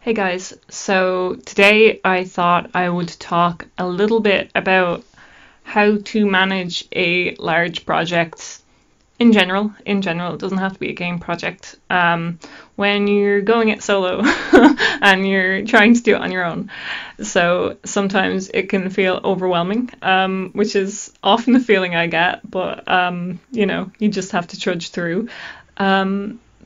Hey guys, so today I thought I would talk a little bit about how to manage a large project in general. It doesn't have to be a game project. When you're going it solo and you're trying to do it on your own. So sometimes it can feel overwhelming, which is often the feeling I get, but you just have to trudge through.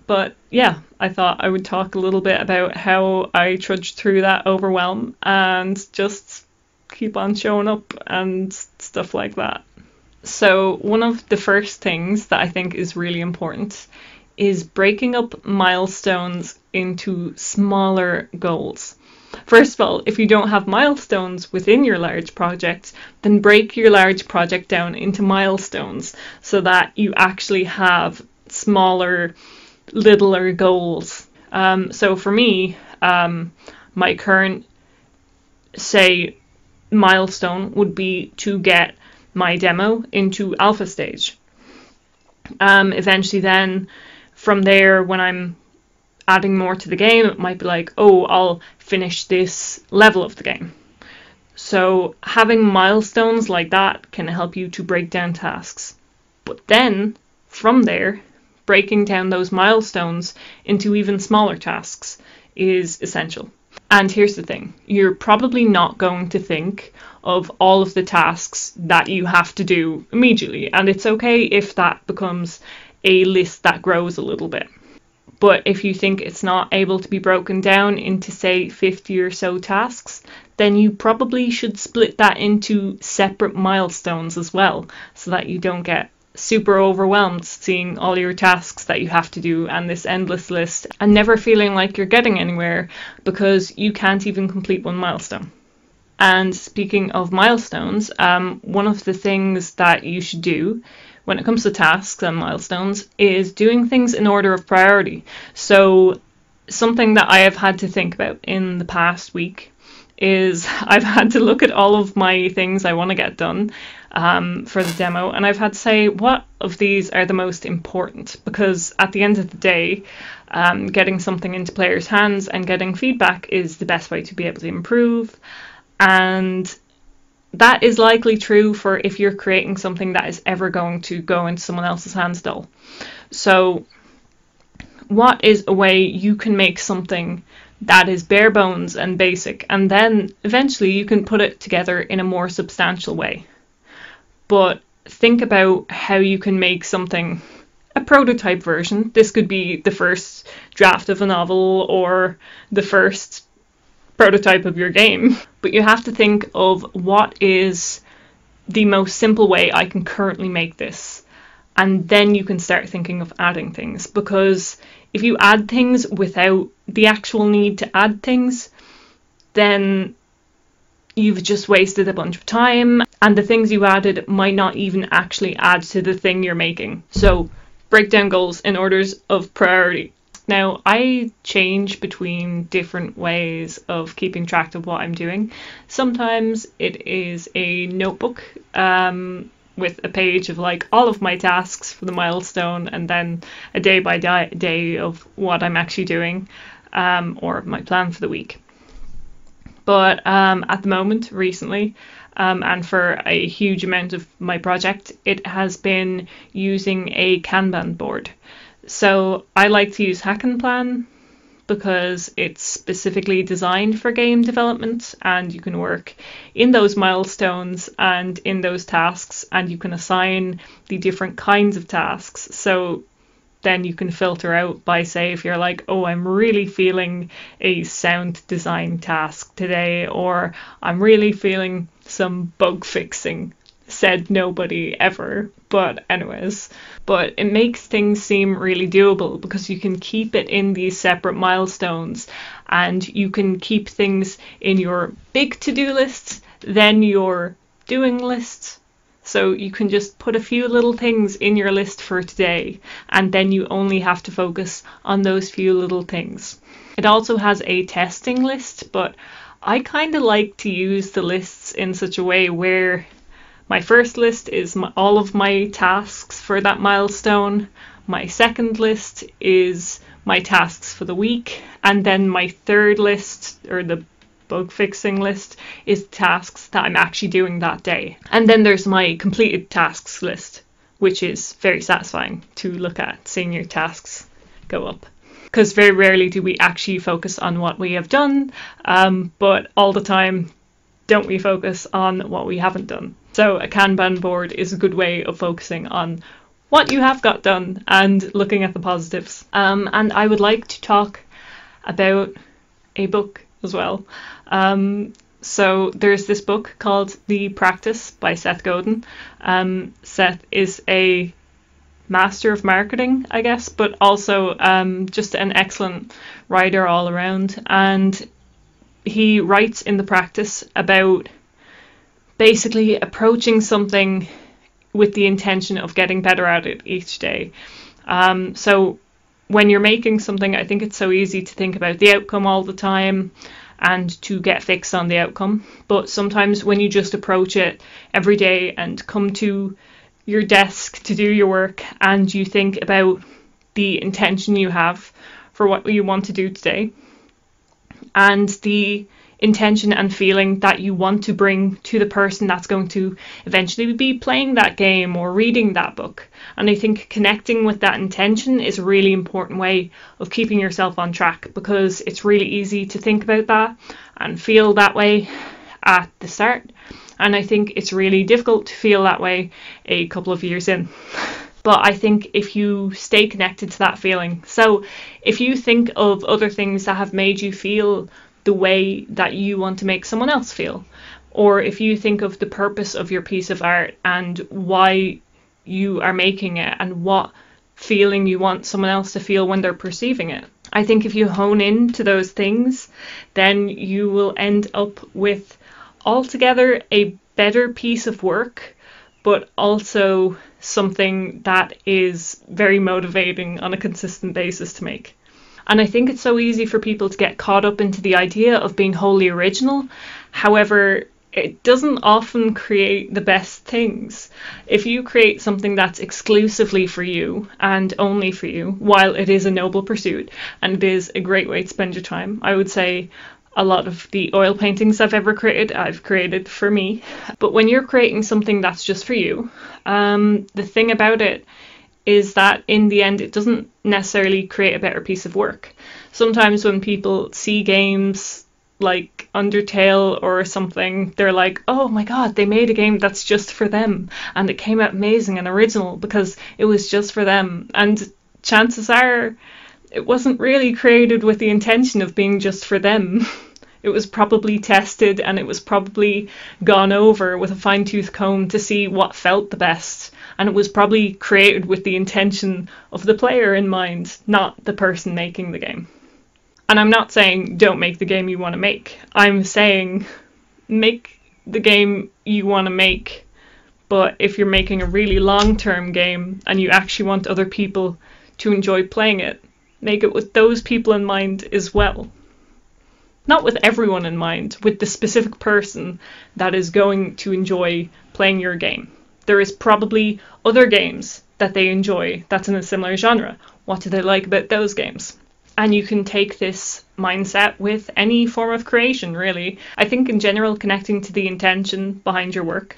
But yeah, I thought I would talk a little bit about how I trudged through that overwhelm and just keep on showing up and stuff like that. So one of the first things that I think is really important is breaking up milestones into smaller goals. First of all, if you don't have milestones within your large project, then break your large project down into milestones so that you actually have smaller, littler goals. So for me, my current, say, milestone would be to get my demo into alpha stage. Eventually then, from there, when I'm adding more to the game, it might be like, oh, I'll finish this level of the game. So having milestones like that can help you to break down tasks. But then, from there, breaking down those milestones into even smaller tasks is essential. And here's the thing, you're probably not going to think of all of the tasks that you have to do immediately, and it's okay if that becomes a list that grows a little bit. But if you think it's not able to be broken down into, say, 50 or so tasks, then you probably should split that into separate milestones as well, so that you don't get super overwhelmed seeing all your tasks that you have to do and this endless list and never feeling like you're getting anywhere because you can't even complete one milestone. And speaking of milestones, one of the things that you should do when it comes to tasks and milestones is doing things in order of priority. So something that I have had to think about in the past week is I've had to look at all of my things I want to get done for the demo, and I've had to say what of these are the most important, because at the end of the day, getting something into players' hands and getting feedback is the best way to be able to improve, and that is likely true for if you're creating something that is ever going to go into someone else's hands at all. So what is a way you can make something that is bare bones and basic, and then eventually you can put it together in a more substantial way? But think about how you can make something a prototype version. This could be the first draft of a novel or the first prototype of your game. But you have to think of what is the most simple way I can currently make this. And then you can start thinking of adding things. Because if you add things without the actual need to add things, then you've just wasted a bunch of time, and the things you added might not even actually add to the thing you're making. So break down goals in orders of priority. Now, I change between different ways of keeping track of what I'm doing. Sometimes it is a notebook with a page of like all of my tasks for the milestone, and then a day by day of what I'm actually doing, or my plan for the week. But at the moment, recently, and for a huge amount of my project, it has been using a Kanban board. So I like to use Hack-and-Plan because it's specifically designed for game development, and you can work in those milestones and in those tasks, and you can assign the different kinds of tasks. So then you can filter out by, say, if you're like, oh, I'm really feeling a sound design task today, or I'm really feeling some bug fixing. Said nobody ever, but anyways. But it makes things seem really doable because you can keep it in these separate milestones, and you can keep things in your big to-do lists, then your doing lists. So you can just put a few little things in your list for today, and then you only have to focus on those few little things. It also has a testing list, but I kind of like to use the lists in such a way where my first list is all of my tasks for that milestone. My second list is my tasks for the week, and then my third list, or the bug fixing list, is tasks that I'm actually doing that day. And then there's my completed tasks list, which is very satisfying to look at, seeing your tasks go up. Because very rarely do we actually focus on what we have done, but all the time don't we focus on what we haven't done. So a Kanban board is a good way of focusing on what you have got done and looking at the positives. And I would like to talk about a book as well. So there's this book called The Practice by Seth Godin. Seth is a master of marketing, I guess, but also just an excellent writer all around. And he writes in The Practice about basically approaching something with the intention of getting better at it each day. So when you're making something, I think it's so easy to think about the outcome all the time and to get fixed on the outcome. But sometimes when you just approach it every day and come to your desk to do your work and you think about the intention you have for what you want to do today and the intention and feeling that you want to bring to the person that's going to eventually be playing that game or reading that book. And I think connecting with that intention is a really important way of keeping yourself on track, because it's really easy to think about that and feel that way at the start. And I think it's really difficult to feel that way a couple of years in. But I think if you stay connected to that feeling, so if you think of other things that have made you feel the way that you want to make someone else feel, or if you think of the purpose of your piece of art and why you are making it and what feeling you want someone else to feel when they're perceiving it, I think if you hone in to those things, then you will end up with altogether a better piece of work, but also something that is very motivating on a consistent basis to make. And I think it's so easy for people to get caught up into the idea of being wholly original. However, it doesn't often create the best things. If you create something that's exclusively for you and only for you, while it is a noble pursuit and it is a great way to spend your time, I would say a lot of the oil paintings I've created for me. But when you're creating something that's just for you, the thing about it is that in the end it doesn't necessarily create a better piece of work. Sometimes when people see games like Undertale or something, they're like, oh my god, they made a game that's just for them and it came out amazing and original because it was just for them. And chances are it wasn't really created with the intention of being just for them. It was probably tested and it was probably gone over with a fine-tooth comb to see what felt the best. And it was probably created with the intention of the player in mind, not the person making the game. And I'm not saying don't make the game you want to make. I'm saying make the game you want to make, but if you're making a really long-term game and you actually want other people to enjoy playing it, make it with those people in mind as well. Not with everyone in mind, with the specific person that is going to enjoy playing your game. There is probably other games that they enjoy that's in a similar genre. What do they like about those games? And you can take this mindset with any form of creation, really. I think in general, connecting to the intention behind your work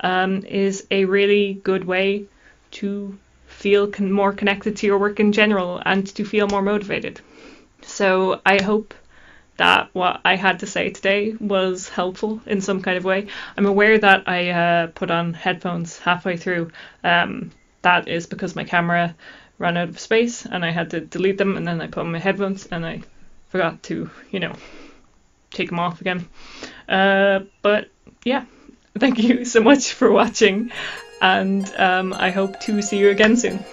is a really good way to feel more connected to your work in general and to feel more motivated. So I hope that what I had to say today was helpful in some kind of way. I'm aware that I put on headphones halfway through. That is because my camera ran out of space and I had to delete them, and then I put on my headphones and I forgot to, take them off again. But yeah, thank you so much for watching, and I hope to see you again soon.